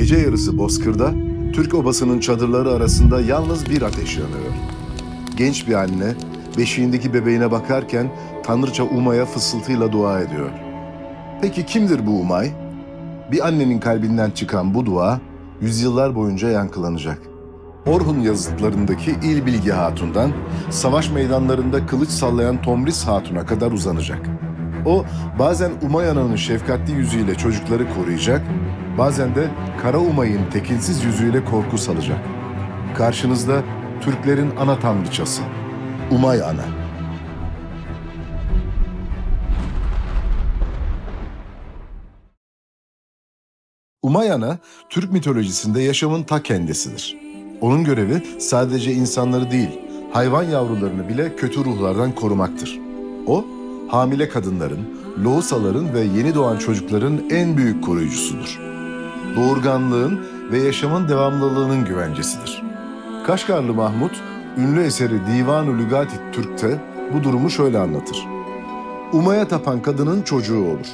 Gece yarısı bozkırda, Türk obasının çadırları arasında yalnız bir ateş yanıyor. Genç bir anne, beşiğindeki bebeğine bakarken Tanrıça Umay'a fısıltıyla dua ediyor. Peki kimdir bu Umay? Bir annenin kalbinden çıkan bu dua, yüzyıllar boyunca yankılanacak. Orhun yazıtlarındaki İl Bilge Hatun'dan, savaş meydanlarında kılıç sallayan Tomris Hatun'a kadar uzanacak. O, bazen Umay Ana'nın şefkatli yüzüyle çocukları koruyacak, bazen de Kara Umay'ın tekinsiz yüzüyle korku salacak. Karşınızda Türklerin ana tanrıçası, Umay Ana. Umay Ana, Türk mitolojisinde yaşamın ta kendisidir. Onun görevi sadece insanları değil, hayvan yavrularını bile kötü ruhlardan korumaktır. O, hamile kadınların, lohusaların ve yeni doğan çocukların en büyük koruyucusudur. Doğurganlığın ve yaşamın devamlılığının güvencesidir. Kaşgarlı Mahmut, ünlü eseri Divan-ı Lügat-i Türk'te bu durumu şöyle anlatır. Umay'a tapan kadının çocuğu olur.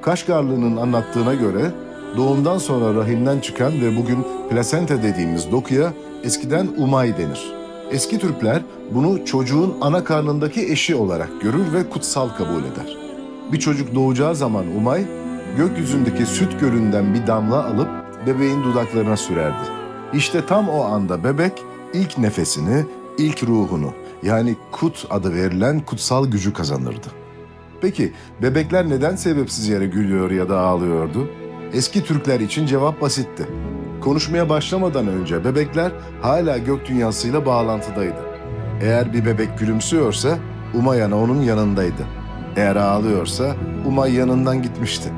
Kaşgarlı'nın anlattığına göre doğumdan sonra rahimden çıkan ve bugün plasenta dediğimiz dokuya eskiden umay denir. Eski Türkler bunu çocuğun ana karnındaki eşi olarak görür ve kutsal kabul eder. Bir çocuk doğacağı zaman umay, gökyüzündeki süt gölünden bir damla alıp bebeğin dudaklarına sürerdi. İşte tam o anda bebek ilk nefesini, ilk ruhunu yani Kut adı verilen kutsal gücü kazanırdı. Peki bebekler neden sebepsiz yere gülüyor ya da ağlıyordu? Eski Türkler için cevap basitti. Konuşmaya başlamadan önce bebekler hala gök dünyasıyla bağlantıdaydı. Eğer bir bebek gülümsüyorsa Umay Ana onun yanındaydı. Eğer ağlıyorsa Umay yanından gitmişti.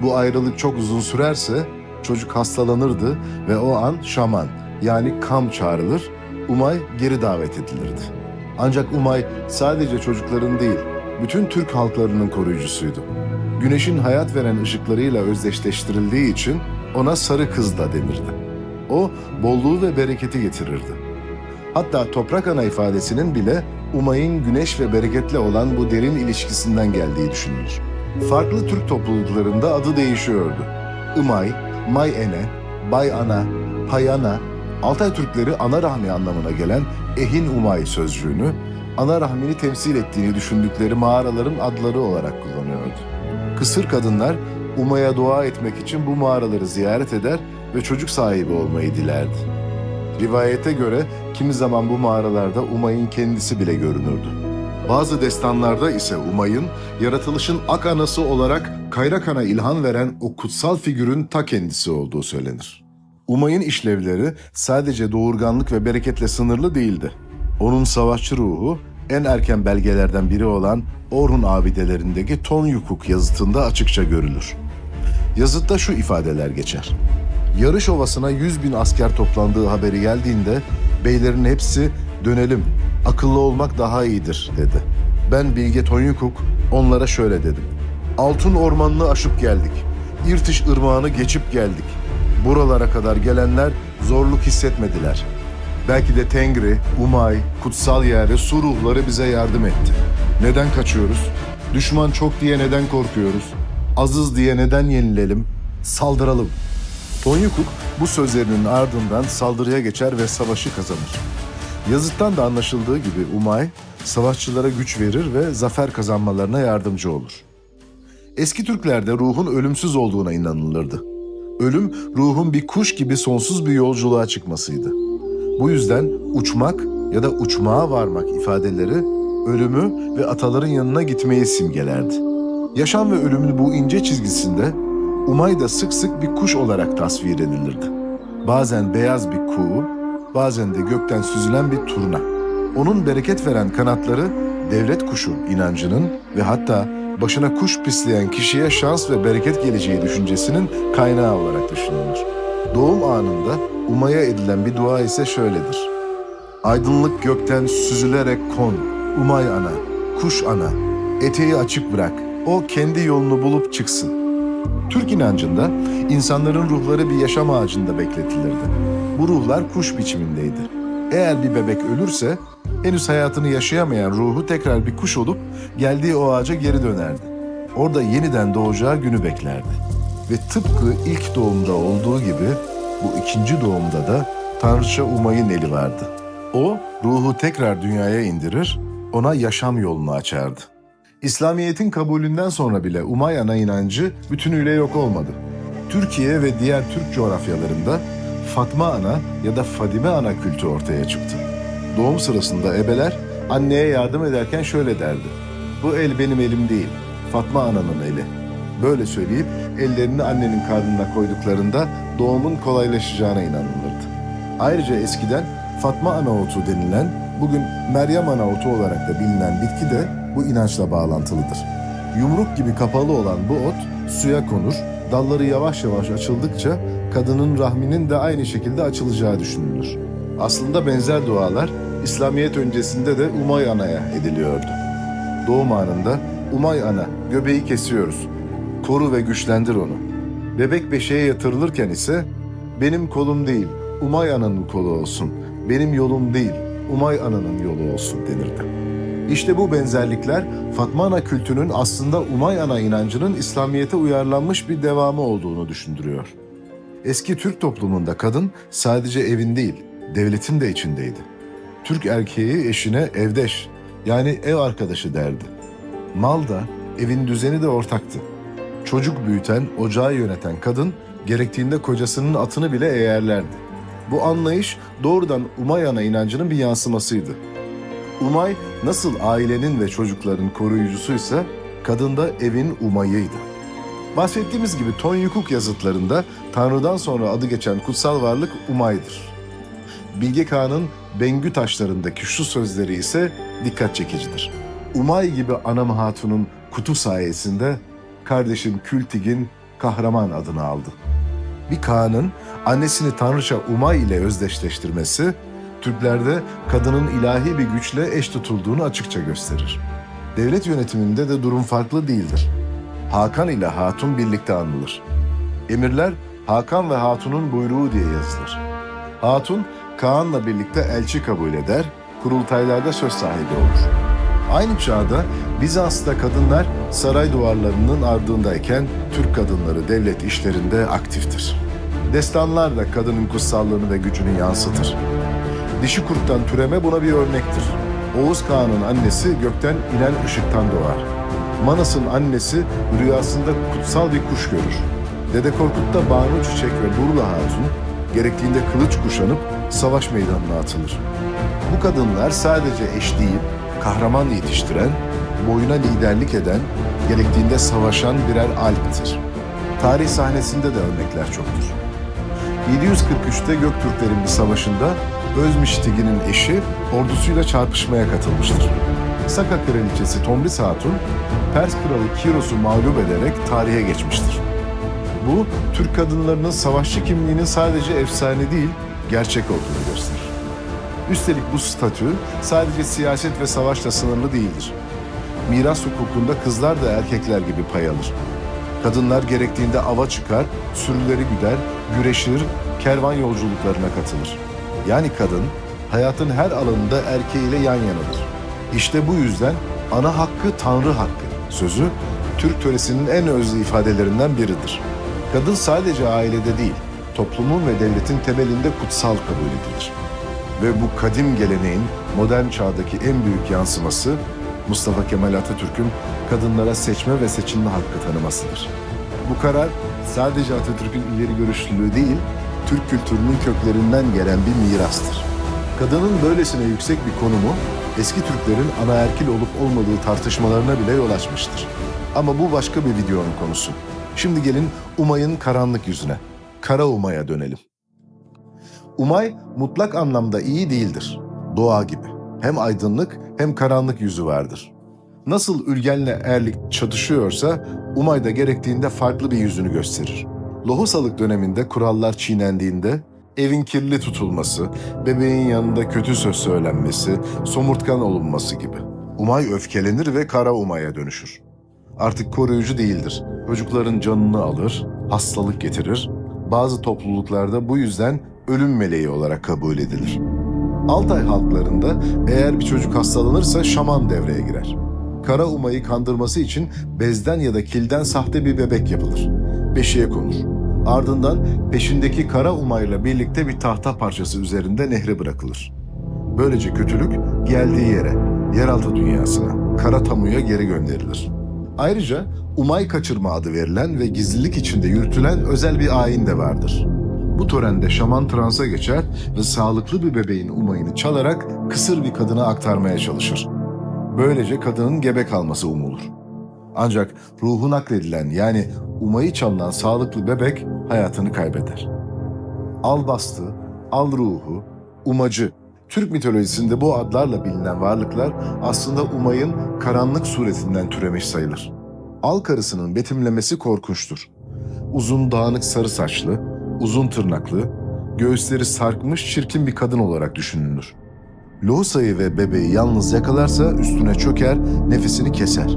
Bu ayrılık çok uzun sürerse çocuk hastalanırdı ve o an şaman yani kam çağrılır, Umay geri davet edilirdi. Ancak Umay sadece çocukların değil, bütün Türk halklarının koruyucusuydu. Güneşin hayat veren ışıklarıyla özdeşleştirildiği için ona sarı kız da denirdi. O bolluğu ve bereketi getirirdi. Hatta toprak ana ifadesinin bile Umay'ın güneş ve bereketle olan bu derin ilişkisinden geldiği düşünülür. Farklı Türk topluluklarında adı değişiyordu. Imay, May-ene, Bay-ana, Pay-ana, Altay Türkleri ana rahmi anlamına gelen Ehin Umay sözcüğünü, ana rahmini temsil ettiğini düşündükleri mağaraların adları olarak kullanıyordu. Kısır kadınlar Umay'a dua etmek için bu mağaraları ziyaret eder ve çocuk sahibi olmayı dilerdi. Rivayete göre kimi zaman bu mağaralarda Umay'ın kendisi bile görünürdü. Bazı destanlarda ise Umay'ın yaratılışın ak anası olarak Kayrakan'a ilham veren o kutsal figürün ta kendisi olduğu söylenir. Umay'ın işlevleri sadece doğurganlık ve bereketle sınırlı değildi. Onun savaşçı ruhu en erken belgelerden biri olan Orhun abidelerindeki Tonyukuk yazıtında açıkça görülür. Yazıtta şu ifadeler geçer. Yarış ovasına 100.000 asker toplandığı haberi geldiğinde beylerin hepsi dönelim, akıllı olmak daha iyidir dedi. Ben Bilge Tonyukuk onlara şöyle dedim. Altın ormanını aşıp geldik, İrtiş ırmağını geçip geldik. Buralara kadar gelenler zorluk hissetmediler. Belki de Tengri, Umay, kutsal yeri, su ruhları bize yardım etti. Neden kaçıyoruz? Düşman çok diye neden korkuyoruz? Azız diye neden yenilelim? Saldıralım. Tonyukuk bu sözlerinin ardından saldırıya geçer ve savaşı kazanır. Yazıttan da anlaşıldığı gibi Umay, savaşçılara güç verir ve zafer kazanmalarına yardımcı olur. Eski Türklerde ruhun ölümsüz olduğuna inanılırdı. Ölüm, ruhun bir kuş gibi sonsuz bir yolculuğa çıkmasıydı. Bu yüzden uçmak ya da uçmağa varmak ifadeleri ölümü ve ataların yanına gitmeyi simgelerdi. Yaşam ve ölümün bu ince çizgisinde Umay da sık sık bir kuş olarak tasvir edilirdi. Bazen beyaz bir kuğu, bazen de gökten süzülen bir turna. Onun bereket veren kanatları devlet kuşu inancının ve hatta başına kuş pisleyen kişiye şans ve bereket geleceği düşüncesinin kaynağı olarak düşünülür. Doğum anında Umay'a edilen bir dua ise şöyledir. Aydınlık gökten süzülerek kon, Umay ana, kuş ana, eteği açık bırak, o kendi yolunu bulup çıksın. Türk inancında insanların ruhları bir yaşam ağacında bekletilirdi. Bu ruhlar kuş biçimindeydi. Eğer bir bebek ölürse henüz hayatını yaşayamayan ruhu tekrar bir kuş olup geldiği o ağaca geri dönerdi. Orada yeniden doğacağı günü beklerdi. Ve tıpkı ilk doğumda olduğu gibi ikinci doğumda da Tanrıça Umay'ın eli vardı. O, ruhu tekrar dünyaya indirir, ona yaşam yolunu açardı. İslamiyet'in kabulünden sonra bile Umay Ana inancı bütünüyle yok olmadı. Türkiye ve diğer Türk coğrafyalarında Fatma Ana ya da Fadime Ana kültü ortaya çıktı. Doğum sırasında ebeler anneye yardım ederken şöyle derdi: "Bu el benim elim değil, Fatma Ana'nın eli." Böyle söyleyip ellerini annenin karnına koyduklarında doğumun kolaylaşacağına inanılırdı. Ayrıca eskiden Fatma Ana otu denilen, bugün Meryem Ana otu olarak da bilinen bitki de bu inançla bağlantılıdır. Yumruk gibi kapalı olan bu ot suya konur, dalları yavaş yavaş açıldıkça kadının rahminin de aynı şekilde açılacağı düşünülür. Aslında benzer dualar İslamiyet öncesinde de Umay Ana'ya ediliyordu. Doğum anında Umay Ana, göbeği kesiyoruz, koru ve güçlendir onu. Bebek beşiğe yatırılırken ise benim kolum değil, Umay Ana'nın kolu olsun, benim yolum değil, Umay Ana'nın yolu olsun denirdi. İşte bu benzerlikler Fatma Ana kültünün aslında Umay Ana inancının İslamiyet'e uyarlanmış bir devamı olduğunu düşündürüyor. Eski Türk toplumunda kadın sadece evin değil, devletin de içindeydi. Türk erkeği eşine evdeş, yani ev arkadaşı derdi. Mal da, evin düzeni de ortaktı. Çocuk büyüten, ocağı yöneten kadın gerektiğinde kocasının atını bile eğerlerdi. Bu anlayış doğrudan Umay Ana inancının bir yansımasıydı. Umay nasıl ailenin ve çocukların koruyucusuysa, kadın da evin umayıydı. Bahsettiğimiz gibi Tonyukuk yazıtlarında Tanrı'dan sonra adı geçen kutsal varlık Umay'dır. Bilge Kağan'ın Bengü taşlarındaki şu sözleri ise dikkat çekicidir. Umay gibi anam hatunun kutu sayesinde kardeşim Kültigin kahraman adını aldı. Bir Kağan'ın annesini Tanrıça Umay ile özdeşleştirmesi, Türklerde kadının ilahi bir güçle eş tutulduğunu açıkça gösterir. Devlet yönetiminde de durum farklı değildir. Hakan ile Hatun birlikte anılır. Emirler Hakan ve Hatun'un buyruğu diye yazılır. Hatun, Kağan'la birlikte elçi kabul eder, kurultaylarda söz sahibi olur. Aynı çağda Bizans'ta kadınlar saray duvarlarının ardındayken Türk kadınları devlet işlerinde aktiftir. Destanlar da kadının kutsallığını ve gücünü yansıtır. Dişi kurttan türeme buna bir örnektir. Oğuz Kağan'ın annesi gökten inen ışıktan doğar. Manas'ın annesi rüyasında kutsal bir kuş görür. Dede Korkut'ta Banu Çiçek ve Burla Hatun gerektiğinde kılıç kuşanıp savaş meydanına atılır. Bu kadınlar sadece eş değil, kahraman yetiştiren, boyuna liderlik eden, gerektiğinde savaşan birer alptir. Tarih sahnesinde de örnekler çoktur. 743'te Göktürklerin bir savaşında Özmiştigi'nin eşi ordusuyla çarpışmaya katılmıştır. Saka kraliçesi Tomris Hatun, Pers kralı Kiros'u mağlup ederek tarihe geçmiştir. Bu, Türk kadınlarının savaşçı kimliğinin sadece efsane değil, gerçek olduğunu gösterir. Üstelik bu statü sadece siyaset ve savaşla sınırlı değildir. Miras hukukunda kızlar da erkekler gibi pay alır. Kadınlar gerektiğinde ava çıkar, sürüleri güder, güreşir, kervan yolculuklarına katılır. Yani kadın, hayatın her alanında erkeğiyle yan yanadır. İşte bu yüzden ana hakkı Tanrı hakkı sözü Türk töresinin en özlü ifadelerinden biridir. Kadın sadece ailede değil, toplumun ve devletin temelinde kutsal kabul edilir. Ve bu kadim geleneğin modern çağdaki en büyük yansıması Mustafa Kemal Atatürk'ün kadınlara seçme ve seçilme hakkı tanımasıdır. Bu karar sadece Atatürk'ün ileri görüşlülüğü değil, Türk kültürünün köklerinden gelen bir mirastır. Kadının böylesine yüksek bir konumu eski Türklerin anaerkil olup olmadığı tartışmalarına bile yol açmıştır. Ama bu başka bir videonun konusu. Şimdi gelin Umay'ın karanlık yüzüne, Kara Umay'a dönelim. Umay mutlak anlamda iyi değildir. Doğa gibi. Hem aydınlık hem karanlık yüzü vardır. Nasıl Ülgen'le Erlik çatışıyorsa Umay da gerektiğinde farklı bir yüzünü gösterir. Lohusalık döneminde kurallar çiğnendiğinde evin kirli tutulması, bebeğin yanında kötü söz söylenmesi, somurtkan olunması gibi. Umay öfkelenir ve Kara Umay'a dönüşür. Artık koruyucu değildir. Çocukların canını alır, hastalık getirir. Bazı topluluklarda bu yüzden ölüm meleği olarak kabul edilir. Altay halklarında eğer bir çocuk hastalanırsa şaman devreye girer. Kara Umay'ı kandırması için bezden ya da kilden sahte bir bebek yapılır. Beşiğe konur. Ardından peşindeki kara umayla birlikte bir tahta parçası üzerinde nehre bırakılır. Böylece kötülük geldiği yere, yeraltı dünyasına, kara tamuya geri gönderilir. Ayrıca umay kaçırma adı verilen ve gizlilik içinde yürütülen özel bir ayin de vardır. Bu törende şaman transa geçer ve sağlıklı bir bebeğin umayını çalarak kısır bir kadına aktarmaya çalışır. Böylece kadının gebe kalması umulur. Ancak ruhu nakledilen yani umayı çalınan sağlıklı bebek hayatını kaybeder. Albastı, al ruhu, umacı, Türk mitolojisinde bu adlarla bilinen varlıklar aslında umayın karanlık suretinden türemiş sayılır. Al karısının betimlemesi korkunçtur. Uzun dağınık sarı saçlı, uzun tırnaklı, göğüsleri sarkmış çirkin bir kadın olarak düşünülür. Lohusa'yı ve bebeği yalnız yakalarsa üstüne çöker, nefesini keser.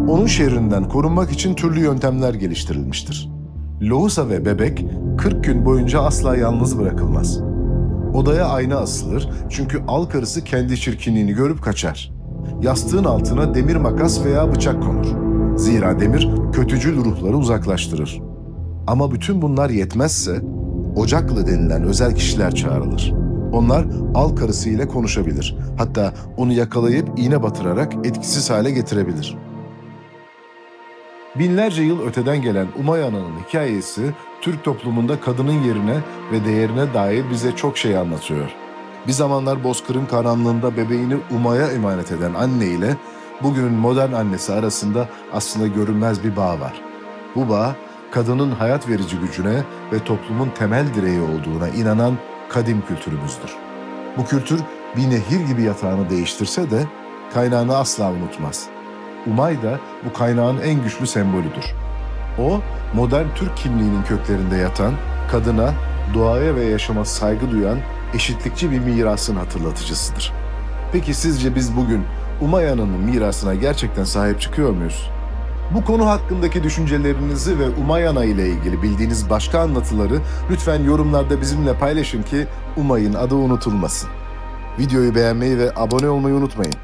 Onun şerrinden korunmak için türlü yöntemler geliştirilmiştir. Lohusa ve bebek 40 gün boyunca asla yalnız bırakılmaz. Odaya ayna asılır çünkü al karısı kendi çirkinliğini görüp kaçar. Yastığın altına demir makas veya bıçak konur. Zira demir kötücül ruhları uzaklaştırır. Ama bütün bunlar yetmezse ocaklı denilen özel kişiler çağrılır. Onlar al karısı ile konuşabilir. Hatta onu yakalayıp iğne batırarak etkisiz hale getirebilir. Binlerce yıl öteden gelen Umay Ana'nın hikayesi Türk toplumunda kadının yerine ve değerine dair bize çok şey anlatıyor. Bir zamanlar bozkırın karanlığında bebeğini Umay'a emanet eden anne ile bugünün modern annesi arasında aslında görünmez bir bağ var. Bu bağ, kadının hayat verici gücüne ve toplumun temel direği olduğuna inanan kadim kültürümüzdür. Bu kültür bir nehir gibi yatağını değiştirse de kaynağını asla unutmaz. Umay da bu kaynağın en güçlü sembolüdür. O, modern Türk kimliğinin köklerinde yatan, kadına, doğaya ve yaşama saygı duyan eşitlikçi bir mirasın hatırlatıcısıdır. Peki sizce biz bugün Umay Ana'nın mirasına gerçekten sahip çıkıyor muyuz? Bu konu hakkındaki düşüncelerinizi ve Umay Ana ile ilgili bildiğiniz başka anlatıları lütfen yorumlarda bizimle paylaşın ki Umay'ın adı unutulmasın. Videoyu beğenmeyi ve abone olmayı unutmayın.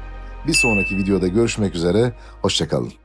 Bir sonraki videoda görüşmek üzere, hoşça kalın.